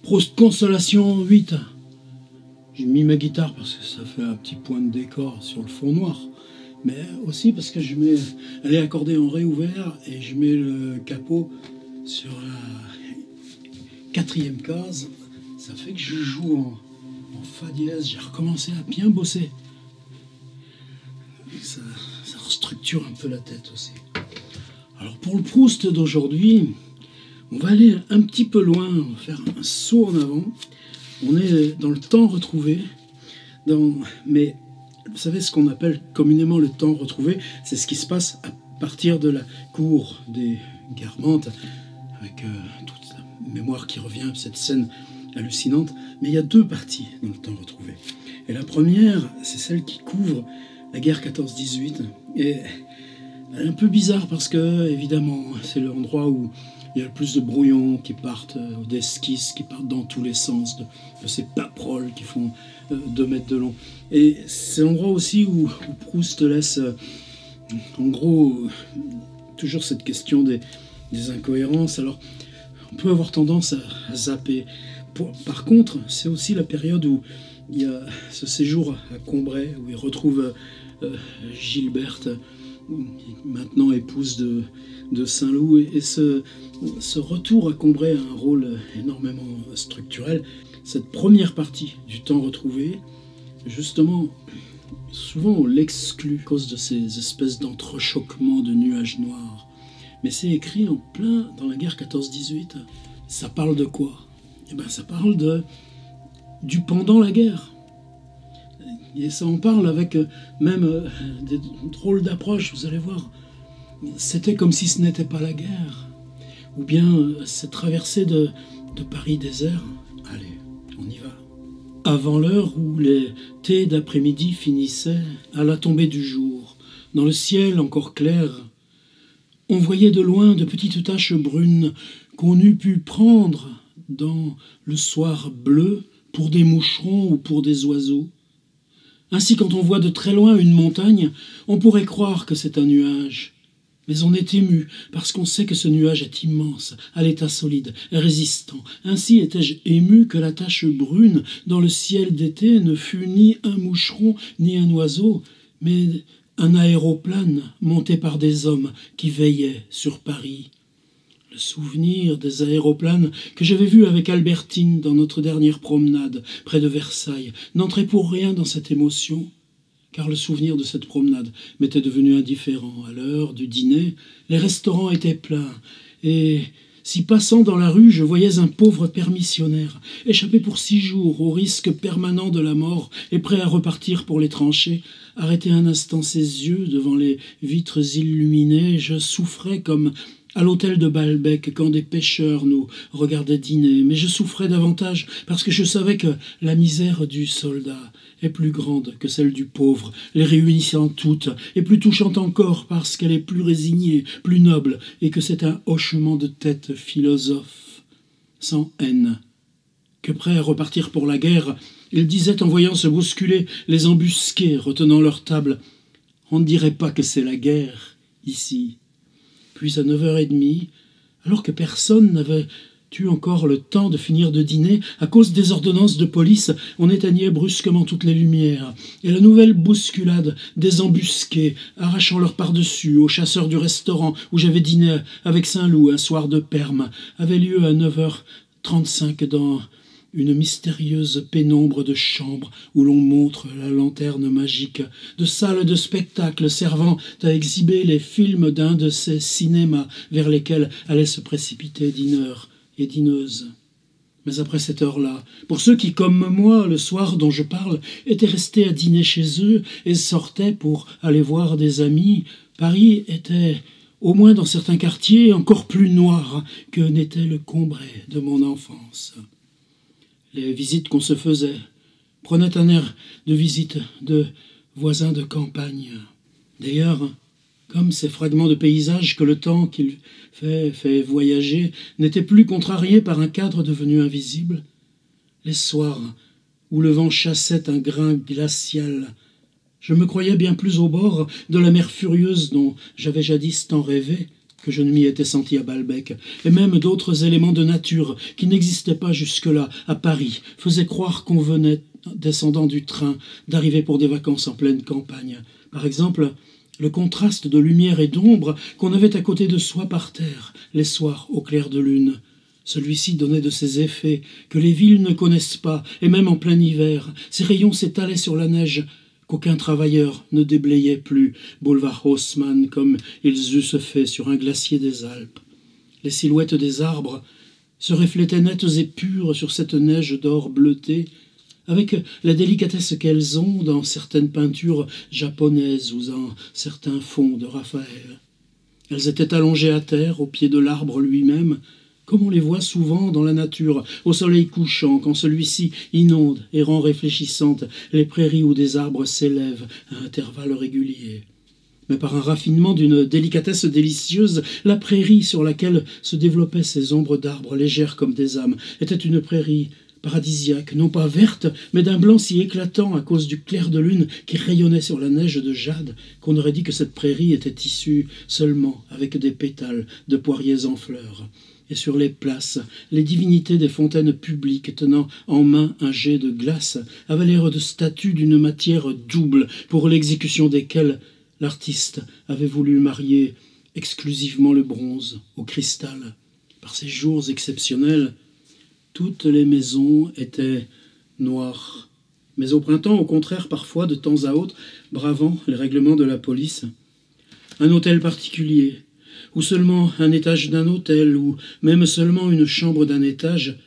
Proust Consolation 8. J'ai mis ma guitare parce que ça fait un petit point de décor sur le fond noir. Mais aussi parce que elle est accordée en ré ouvert et je mets le capot sur la 4e case. Ça fait que je joue en fa dièse. J'ai recommencé à bien bosser. Ça restructure un peu la tête aussi. Alors pour le Proust d'aujourd'hui, on va aller un petit peu loin, on va faire un saut en avant. On est dans le temps retrouvé, mais vous savez ce qu'on appelle communément le temps retrouvé, c'est ce qui se passe à partir de la cour des Guermantes, avec toute la mémoire qui revient, cette scène hallucinante. Mais il y a 2 parties dans le temps retrouvé. Et la première, c'est celle qui couvre la guerre 14-18. Et elle est un peu bizarre parce que, évidemment, c'est l'endroit où il y a le plus de brouillons qui partent, d'esquisses qui partent dans tous les sens, de ces paperoles qui font 2 mètres de long. Et c'est l'endroit aussi où Proust laisse, en gros, toujours cette question des incohérences. Alors, on peut avoir tendance à zapper. Par contre, c'est aussi la période où il y a ce séjour à Combray, où il retrouve Gilberte, maintenant épouse de Saint-Loup, et ce retour à Combray a un rôle énormément structurel. Cette première partie du temps retrouvé, justement, souvent on l'exclut à cause de ces espèces d'entrechoquements de nuages noirs. Mais c'est écrit en plein dans la guerre 14-18. Ça parle de quoi? Eh ben, ça parle du pendant la guerre. Et ça en parle avec même des drôles d'approches, vous allez voir. C'était comme si ce n'était pas la guerre. Ou bien cette traversée de Paris désert. Allez, on y va. Avant l'heure où les thés d'après-midi finissaient, à la tombée du jour, dans le ciel encore clair, on voyait de loin de petites taches brunes qu'on eût pu prendre dans le soir bleu pour des moucherons ou pour des oiseaux. Ainsi, quand on voit de très loin une montagne, on pourrait croire que c'est un nuage. Mais on est ému, parce qu'on sait que ce nuage est immense, à l'état solide, résistant. Ainsi étais-je ému que la tache brune dans le ciel d'été ne fut ni un moucheron, ni un oiseau, mais un aéroplane monté par des hommes qui veillaient sur Paris. Le souvenir des aéroplanes que j'avais vus avec Albertine dans notre dernière promenade près de Versailles n'entrait pour rien dans cette émotion, car le souvenir de cette promenade m'était devenu indifférent. À l'heure du dîner, les restaurants étaient pleins, et si passant dans la rue, je voyais un pauvre permissionnaire, échappé pour 6 jours au risque permanent de la mort et prêt à repartir pour les tranchées, arrêter un instant ses yeux devant les vitres illuminées, je souffrais comme à l'hôtel de Balbec, quand des pêcheurs nous regardaient dîner. Mais je souffrais davantage parce que je savais que la misère du soldat est plus grande que celle du pauvre, les réunissant toutes, et plus touchante encore parce qu'elle est plus résignée, plus noble, et que c'est un hochement de tête philosophe, sans haine, que prêt à repartir pour la guerre, il disait en voyant se bousculer les embusqués retenant leur table « On ne dirait pas que c'est la guerre, ici ». Puis à 9h30, alors que personne n'avait eu encore le temps de finir de dîner, à cause des ordonnances de police, on éteignait brusquement toutes les lumières, et la nouvelle bousculade des embusqués, arrachant leur par-dessus aux chasseurs du restaurant où j'avais dîné avec Saint-Loup un soir de Perme, avait lieu à 9h35 dans une mystérieuse pénombre de chambre où l'on montre la lanterne magique, de salles de spectacle servant à exhiber les films d'un de ces cinémas vers lesquels allaient se précipiter dîneurs et dîneuses. Mais après cette heure-là, pour ceux qui, comme moi, le soir dont je parle, étaient restés à dîner chez eux et sortaient pour aller voir des amis, Paris était, au moins dans certains quartiers, encore plus noir que n'était le Combray de mon enfance. Les visites qu'on se faisait prenaient un air de visite de voisins de campagne. D'ailleurs, comme ces fragments de paysages que le temps qu'il fait voyager n'étaient plus contrariés par un cadre devenu invisible, les soirs où le vent chassait un grain glacial, je me croyais bien plus au bord de la mer furieuse dont j'avais jadis tant rêvé que je ne m'y étais senti à Balbec, et même d'autres éléments de nature qui n'existaient pas jusque-là à Paris faisaient croire qu'on venait, descendant du train, d'arriver pour des vacances en pleine campagne. Par exemple, le contraste de lumière et d'ombre qu'on avait à côté de soi par terre, les soirs au clair de lune. Celui-ci donnait de ces effets que les villes ne connaissent pas, et même en plein hiver, ses rayons s'étalaient sur la neige qu'aucun travailleur ne déblayait plus, boulevard Haussmann, comme ils eussent fait sur un glacier des Alpes. Les silhouettes des arbres se reflétaient nettes et pures sur cette neige d'or bleuté, avec la délicatesse qu'elles ont dans certaines peintures japonaises ou dans certains fonds de Raphaël. Elles étaient allongées à terre, au pied de l'arbre lui-même, comme on les voit souvent dans la nature, au soleil couchant, quand celui-ci inonde et rend réfléchissantes les prairies où des arbres s'élèvent à intervalles réguliers. Mais par un raffinement d'une délicatesse délicieuse, la prairie sur laquelle se développaient ces ombres d'arbres légères comme des âmes était une prairie paradisiaque, non pas verte, mais d'un blanc si éclatant à cause du clair de lune qui rayonnait sur la neige de jade qu'on aurait dit que cette prairie était tissue seulement avec des pétales de poiriers en fleurs. Et sur les places, les divinités des fontaines publiques tenant en main un jet de glace avaient l'air de statues d'une matière double pour l'exécution desquelles l'artiste avait voulu marier exclusivement le bronze au cristal. Par ces jours exceptionnels, toutes les maisons étaient noires. Mais au printemps, au contraire, parfois, de temps à autre, bravant les règlements de la police, un hôtel particulier, ou seulement un étage d'un hôtel, ou même seulement une chambre d'un étage,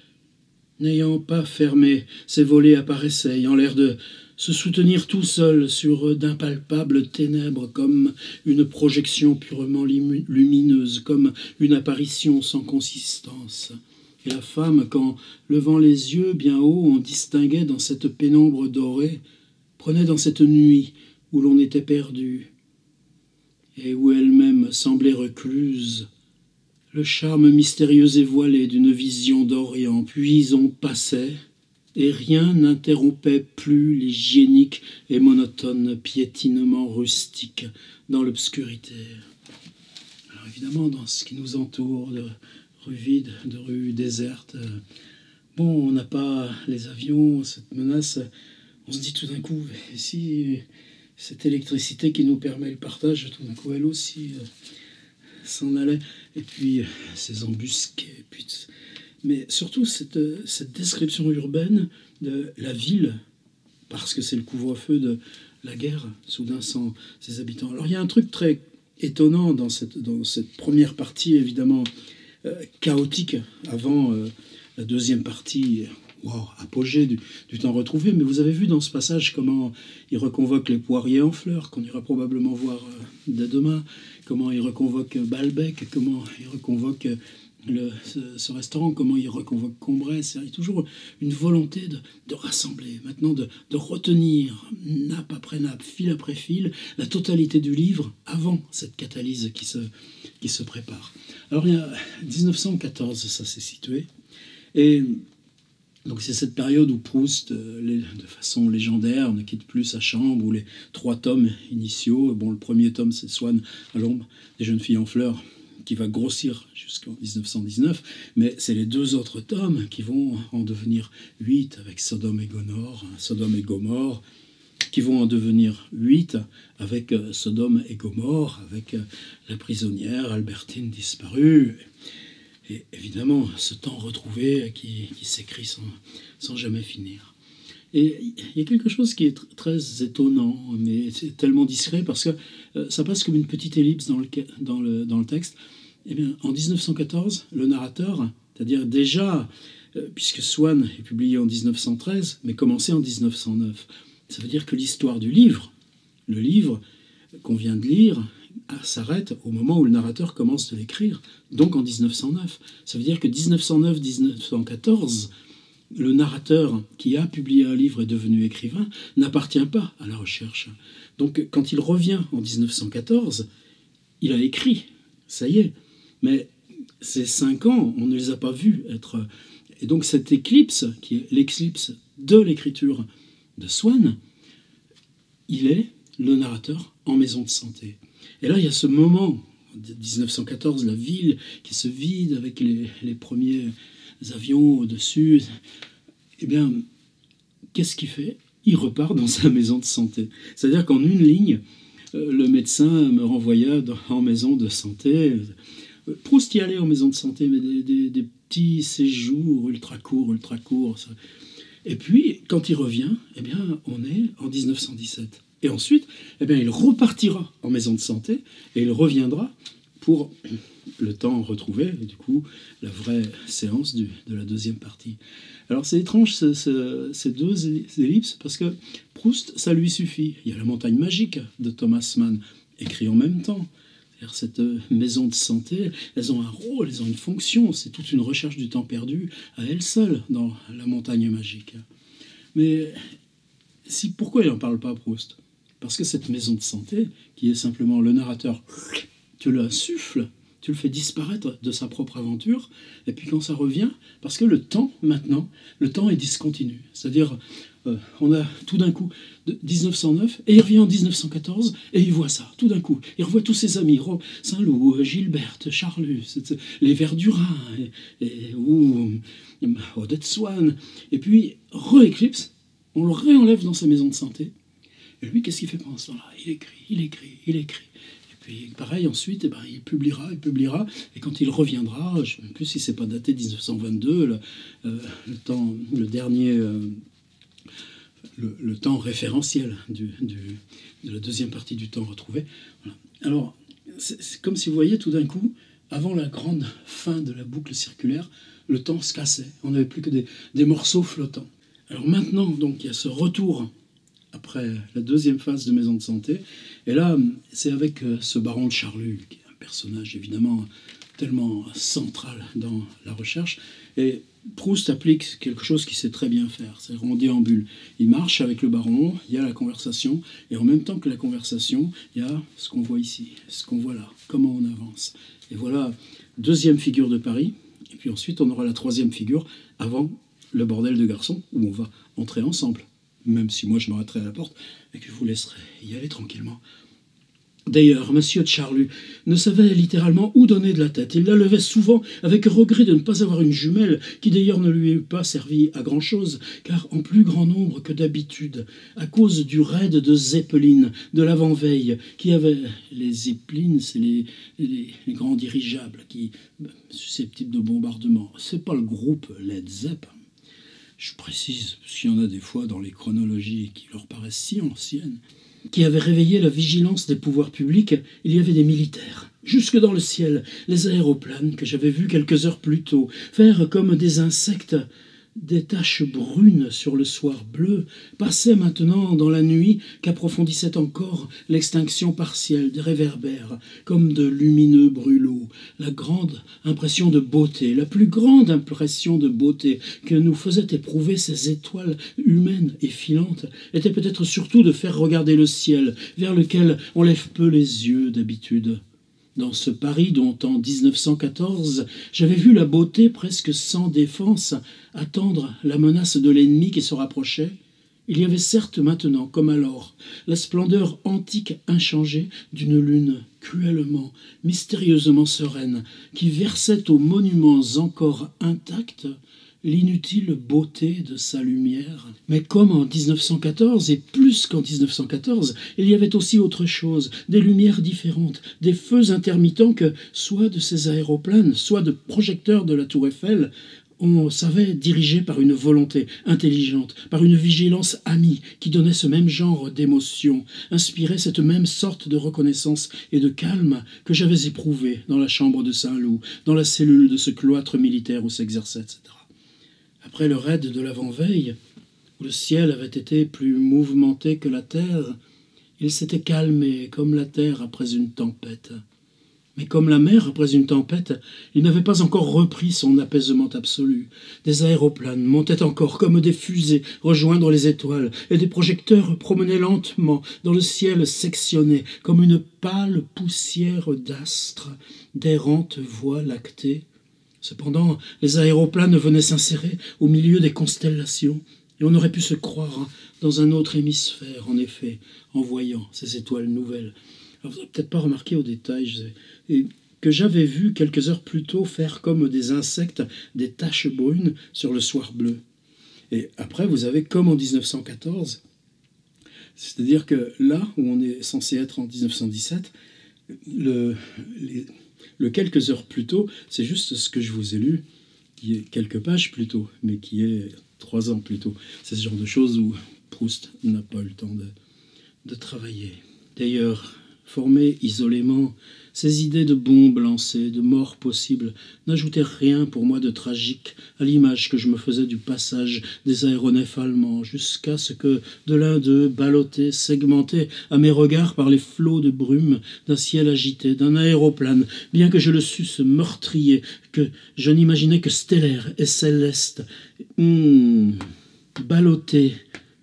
n'ayant pas fermé ses volets apparaissait, ayant l'air de se soutenir tout seul sur d'impalpables ténèbres, comme une projection purement lumineuse, comme une apparition sans consistance. Et la femme, quand, levant les yeux bien haut, on distinguait dans cette pénombre dorée, prenait dans cette nuit où l'on était perdu, et où elle-même semblait recluse, le charme mystérieux et voilé d'une vision d'Orient. Puis on passait, et rien n'interrompait plus l'hygiénique et monotone piétinement rustique dans l'obscurité. Alors évidemment, dans ce qui nous entoure, de rues vides, de rues désertes, bon, on n'a pas les avions, cette menace, on se dit tout d'un coup, et si cette électricité qui nous permet le partage, tout d'un coup, elle aussi s'en allait. Et puis, ces embusqués. Mais surtout, cette description urbaine de la ville, parce que c'est le couvre-feu de la guerre, soudain sans ses habitants. Alors, il y a un truc très étonnant dans cette première partie, évidemment, chaotique, avant la deuxième partie, apogée du temps retrouvé. Mais vous avez vu dans ce passage comment il reconvoque les poiriers en fleurs, qu'on ira probablement voir dès demain, comment il reconvoque Balbec, comment il reconvoque ce restaurant, comment il reconvoque Combray. Il y a toujours une volonté de rassembler, maintenant de retenir nappe après nappe, fil après fil, la totalité du livre avant cette catalyse qui se prépare. Alors il y a 1914, ça s'est situé, et donc c'est cette période où Proust, de façon légendaire, ne quitte plus sa chambre, où les 3 tomes initiaux, bon, le premier tome c'est Swann à l'ombre des jeunes filles en fleurs, qui va grossir jusqu'en 1919, mais c'est les 2 autres tomes qui vont en devenir 8 avec Sodome et Gomorre, qui vont en devenir 8 avec Sodome et Gomorre, avec la prisonnière Albertine disparue. Et évidemment, ce temps retrouvé qui s'écrit sans jamais finir. Et il y a quelque chose qui est très étonnant, mais c'est tellement discret parce que ça passe comme une petite ellipse dans le texte. Eh bien, en 1914, le narrateur, c'est-à-dire déjà, puisque Swann est publié en 1913, mais commencé en 1909, ça veut dire que l'histoire du livre, le livre qu'on vient de lire, s'arrête au moment où le narrateur commence de l'écrire, donc en 1909. Ça veut dire que 1909-1914, le narrateur qui a publié un livre et devenu écrivain n'appartient pas à la recherche. Donc quand il revient en 1914, il a écrit, ça y est, mais ces 5 ans, on ne les a pas vus être... Et donc cette éclipse, qui est l'éclipse de l'écriture de Swann, il est le narrateur en maison de santé. Et là, il y a ce moment 1914, la ville qui se vide avec les premiers avions au-dessus. Eh bien, qu'est-ce qu'il fait? Il repart dans sa maison de santé. C'est-à-dire qu'en une ligne, le médecin me renvoya en maison de santé. Proust y allait en maison de santé, mais des petits séjours ultra courts. Et puis, quand il revient, eh bien, on est en 1917. Et ensuite, eh bien, il repartira en maison de santé et il reviendra pour le temps retrouvé, et du coup, la vraie séance de la deuxième partie. Alors, c'est étrange, ces deux ellipses, parce que Proust, ça lui suffit. Il y a La montagne magique de Thomas Mann, écrit en même temps. C'est-à-dire, cette maison de santé, elles ont un rôle, elles ont une fonction. C'est toute une recherche du temps perdu à elles seules dans La montagne magique. Mais pourquoi il n'en parle pas, Proust? Parce que cette maison de santé, qui est simplement le narrateur, tu l'insuffles, tu le fais disparaître de sa propre aventure, et puis quand ça revient, parce que le temps, maintenant, le temps est discontinu. C'est-à-dire, on a tout d'un coup 1909, et il revient en 1914, et il voit ça, tout d'un coup. Il revoit tous ses amis, Saint-Loup, Gilberte, Charlus, les Verdurin, ou Odette Swann, et puis, re-éclipse, on le réenlève dans sa maison de santé, et lui, qu'est-ce qu'il fait pendant ce temps-là? Il écrit. Et puis, pareil, ensuite, eh ben, il publiera, et quand il reviendra, je ne sais même plus si c'est pas daté 1922, le dernier... Le temps référentiel de la deuxième partie du temps retrouvé. Voilà. Alors, c'est comme si vous voyez tout d'un coup, avant la grande fin de la boucle circulaire, le temps se cassait. On n'avait plus que des morceaux flottants. Alors maintenant, donc, il y a ce retour après la deuxième phase de Maison de santé. Et là, c'est avec ce baron de Charlus, qui est un personnage évidemment tellement central dans la recherche. Et Proust applique quelque chose qu'il sait très bien faire, c'est-à-dire on déambule. Il marche avec le baron, il y a la conversation, et en même temps que la conversation, il y a ce qu'on voit ici, ce qu'on voit là, comment on avance. Et voilà, deuxième figure de Paris, et puis ensuite on aura la troisième figure avant le bordel de garçons, où on va entrer ensemble, même si moi je m'arrêterai à la porte, et que je vous laisserai y aller tranquillement. D'ailleurs, Monsieur de Charlus ne savait littéralement où donner de la tête. Il la levait souvent avec regret de ne pas avoir une jumelle, qui d'ailleurs ne lui eût pas servi à grand-chose, car en plus grand nombre que d'habitude, à cause du raid de Zeppelin de l'avant-veille, qui avait les Zeppelin, c'est les grands dirigeables qui susceptibles de bombardement. C'est pas le groupe Led Zepp. Je précise, parce qu'il y en a des fois dans les chronologies qui leur paraissent si anciennes, qui avait réveillé la vigilance des pouvoirs publics, il y avait des militaires. Jusque dans le ciel, les aéroplanes que j'avais vus quelques heures plus tôt faire comme des insectes des taches brunes sur le soir bleu passaient maintenant dans la nuit qu'approfondissait encore l'extinction partielle des réverbères, comme de lumineux brûlots. La grande impression de beauté, la plus grande impression de beauté que nous faisaient éprouver ces étoiles humaines et filantes, était peut-être surtout de faire regarder le ciel, vers lequel on lève peu les yeux d'habitude. Dans ce Paris dont en 1914 j'avais vu la beauté presque sans défense attendre la menace de l'ennemi qui se rapprochait, il y avait certes maintenant, comme alors, la splendeur antique inchangée d'une lune cruellement, mystérieusement sereine, qui versait aux monuments encore intacts l'inutile beauté de sa lumière. Mais comme en 1914, et plus qu'en 1914, il y avait aussi autre chose, des lumières différentes, des feux intermittents que, soit de ces aéroplanes, soit de projecteurs de la tour Eiffel, on savait diriger par une volonté intelligente, par une vigilance amie qui donnait ce même genre d'émotion, inspirait cette même sorte de reconnaissance et de calme que j'avais éprouvé dans la chambre de Saint-Loup, dans la cellule de ce cloître militaire où s'exerçait, etc. Après le raid de l'avant-veille, où le ciel avait été plus mouvementé que la terre, il s'était calmé comme la terre après une tempête. Mais comme la mer après une tempête, il n'avait pas encore repris son apaisement absolu. Des aéroplanes montaient encore comme des fusées rejoindre les étoiles, et des projecteurs promenaient lentement dans le ciel sectionné comme une pâle poussière d'astres, d'errantes voies lactées. Cependant, les aéroplanes venaient s'insérer au milieu des constellations, et on aurait pu se croire dans un autre hémisphère, en effet, en voyant ces étoiles nouvelles. Alors, vous n'avez peut-être pas remarqué au détail, que j'avais vu quelques heures plus tôt faire comme des insectes des taches brunes sur le soir bleu. Et après, vous avez comme en 1914, c'est-à-dire que là où on est censé être en 1917, le quelques heures plus tôt, c'est juste ce que je vous ai lu, qui est quelques pages plus tôt, mais qui est 3 ans plus tôt. C'est ce genre de choses où Proust n'a pas eu le temps de travailler. D'ailleurs, formé isolément, ces idées de bombes lancées, de morts possibles, n'ajoutaient rien pour moi de tragique à l'image que je me faisais du passage des aéronefs allemands, jusqu'à ce que de l'un d'eux, ballotté, segmenté à mes regards par les flots de brume d'un ciel agité, d'un aéroplane, bien que je le susse meurtrier, que je n'imaginais que stellaire et céleste, ballotté,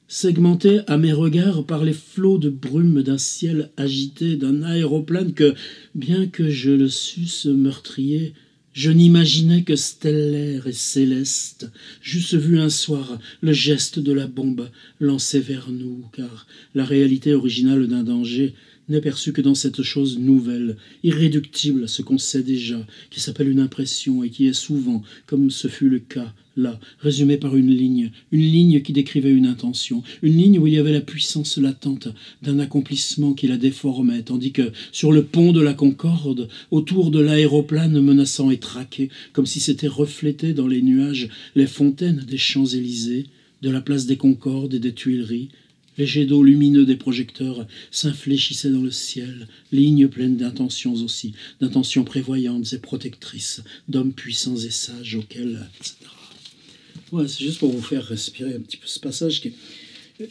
segmenté à mes regards par les flots de brume d'un ciel agité, d'un aéroplane que, bien que je le susse meurtrier, je n'imaginais que stellaire et céleste. J'eusse vu un soir le geste de la bombe lancée vers nous, car la réalité originale d'un danger n'est perçue que dans cette chose nouvelle, irréductible à ce qu'on sait déjà, qui s'appelle une impression et qui est souvent, comme ce fut le cas là, résumée par une ligne qui décrivait une intention, une ligne où il y avait la puissance latente d'un accomplissement qui la déformait, tandis que sur le pont de la Concorde, autour de l'aéroplane menaçant et traqué, comme si s'étaient reflétées dans les nuages les fontaines des Champs-Élysées, de la place des Concordes et des Tuileries, les jets d'eau lumineux des projecteurs s'infléchissaient dans le ciel, lignes pleines d'intentions aussi, d'intentions prévoyantes et protectrices, d'hommes puissants et sages auxquels, etc. Ouais, c'est juste pour vous faire respirer un petit peu ce passage qui,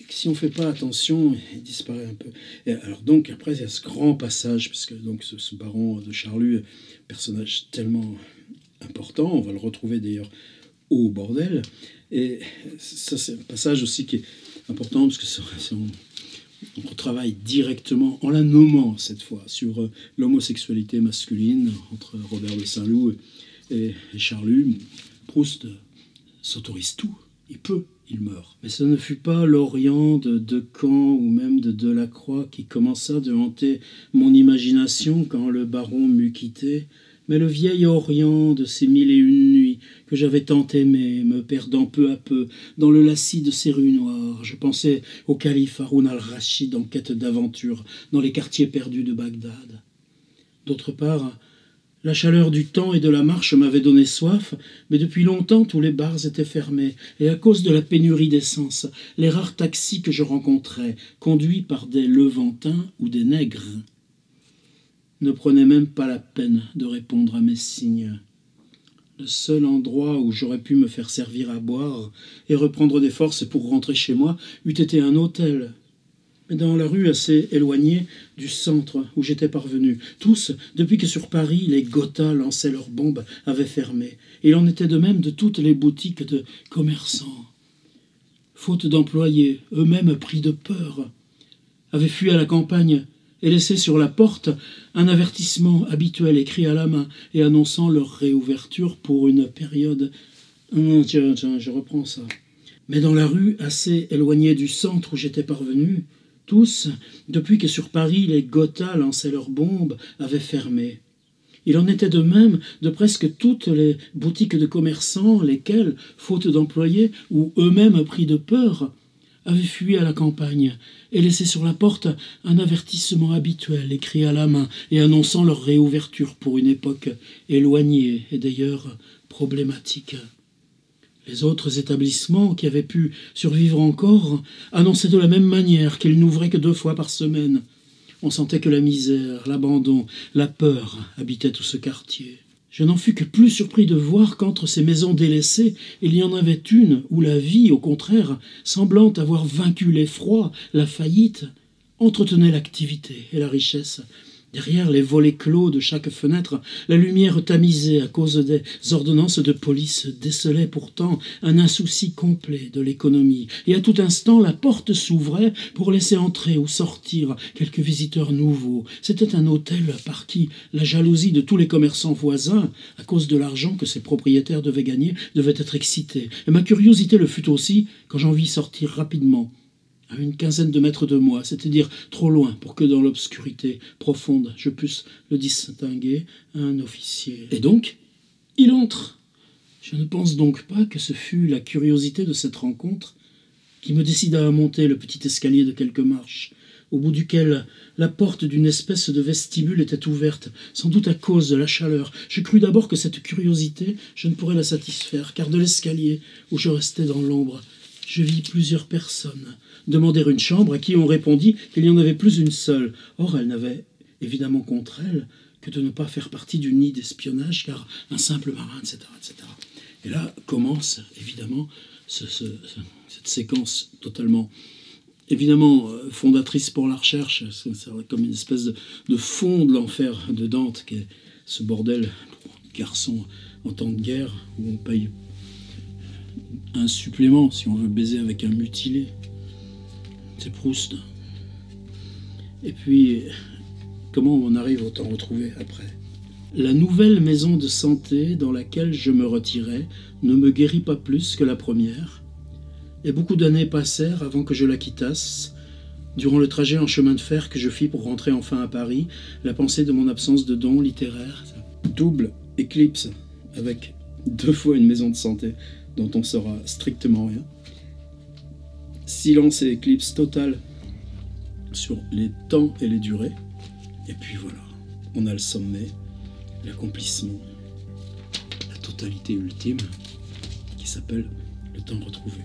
si on ne fait pas attention, il disparaît un peu. Et alors donc, après, il y a ce grand passage, parce que donc, ce baron de Charlus, personnage tellement important, on va le retrouver d'ailleurs au bordel. Et ça, c'est un passage aussi qui est important, parce que on retravaille directement, en la nommant cette fois, sur l'homosexualité masculine entre Robert de Saint-Loup et Charlus. Proust s'autorise tout, il peut, il meurt. Mais ce ne fut pas l'Orient de Caen ou même de Delacroix qui commença de hanter mon imagination quand le baron m'eut quitté, mais le vieil Orient de ces 1001 nuits que j'avais tant aimé, me perdant peu à peu dans le lacis de ces rues noires. Je pensais au calife Haroun al-Rachid en quête d'aventure dans les quartiers perdus de Bagdad. D'autre part, la chaleur du temps et de la marche m'avait donné soif, mais depuis longtemps tous les bars étaient fermés, et à cause de la pénurie d'essence, les rares taxis que je rencontrais, conduits par des Levantins ou des nègres, ne prenaient même pas la peine de répondre à mes signes. Le seul endroit où j'aurais pu me faire servir à boire et reprendre des forces pour rentrer chez moi eût été un hôtel. Mais dans la rue assez éloignée du centre où j'étais parvenu, tous, depuis que sur Paris les Gotha lançaient leurs bombes, avaient fermé. Et il en était de même de toutes les boutiques de commerçants. Faute d'employés, eux-mêmes pris de peur, avaient fui à la campagne et laissé sur la porte un avertissement habituel écrit à la main et annonçant leur réouverture pour une période... Tiens, je reprends ça. Mais dans la rue assez éloignée du centre où j'étais parvenu, tous, depuis que sur Paris les Gotha lançaient leurs bombes, avaient fermé. Il en était de même de presque toutes les boutiques de commerçants, lesquels, faute d'employés ou eux-mêmes pris de peur, avaient fui à la campagne et laissé sur la porte un avertissement habituel écrit à la main et annonçant leur réouverture pour une époque éloignée et d'ailleurs problématique. Les autres établissements qui avaient pu survivre encore annonçaient de la même manière qu'ils n'ouvraient que 2 fois par semaine. On sentait que la misère, l'abandon, la peur habitaient tout ce quartier. Je n'en fus que plus surpris de voir qu'entre ces maisons délaissées, il y en avait une où la vie, au contraire, semblant avoir vaincu l'effroi, la faillite, entretenait l'activité et la richesse. Derrière les volets clos de chaque fenêtre, la lumière tamisée à cause des ordonnances de police décelait pourtant un insouci complet de l'économie. Et à tout instant, la porte s'ouvrait pour laisser entrer ou sortir quelques visiteurs nouveaux. C'était un hôtel par qui la jalousie de tous les commerçants voisins, à cause de l'argent que ses propriétaires devaient gagner, devait être excitée. Et ma curiosité le fut aussi quand j'en vis sortir rapidement à une quinzaine de mètres de moi, c'est-à-dire trop loin pour que dans l'obscurité profonde je puisse le distinguer, un officier. Et donc, il entre. Je ne pense donc pas que ce fût la curiosité de cette rencontre qui me décida à monter le petit escalier de quelques marches, au bout duquel la porte d'une espèce de vestibule était ouverte, sans doute à cause de la chaleur. Je crus d'abord que cette curiosité, je ne pourrais la satisfaire, car de l'escalier, où je restais dans l'ombre, je vis plusieurs personnes demander une chambre, à qui on répondit qu'il n'y en avait plus une seule. Or, elle n'avait évidemment contre elle que de ne pas faire partie du nid d'espionnage, car un simple marin, etc., etc. Et là commence, évidemment, cette séquence totalement, évidemment, fondatrice pour la recherche. C'est comme une espèce de fond de l'enfer de Dante, qui est ce bordel pour garçon en temps de guerre, où on paye un supplément si on veut baiser avec un mutilé. C'est Proust. Et puis, comment on arrive au temps retrouvé après? La nouvelle maison de santé dans laquelle je me retirais ne me guérit pas plus que la première, et beaucoup d'années passèrent avant que je la quittasse. Durant le trajet en chemin de fer que je fis pour rentrer enfin à Paris, la pensée de mon absence de don littéraire, double éclipse avec 2 fois une maison de santé dont on saura strictement rien, silence et éclipse totale sur les temps et les durées, et puis voilà, on a le sommet, l'accomplissement, la totalité ultime qui s'appelle le temps retrouvé.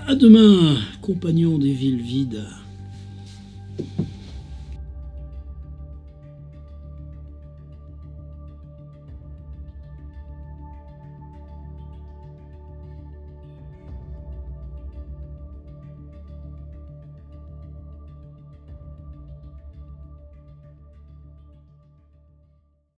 À demain, compagnons des villes vides.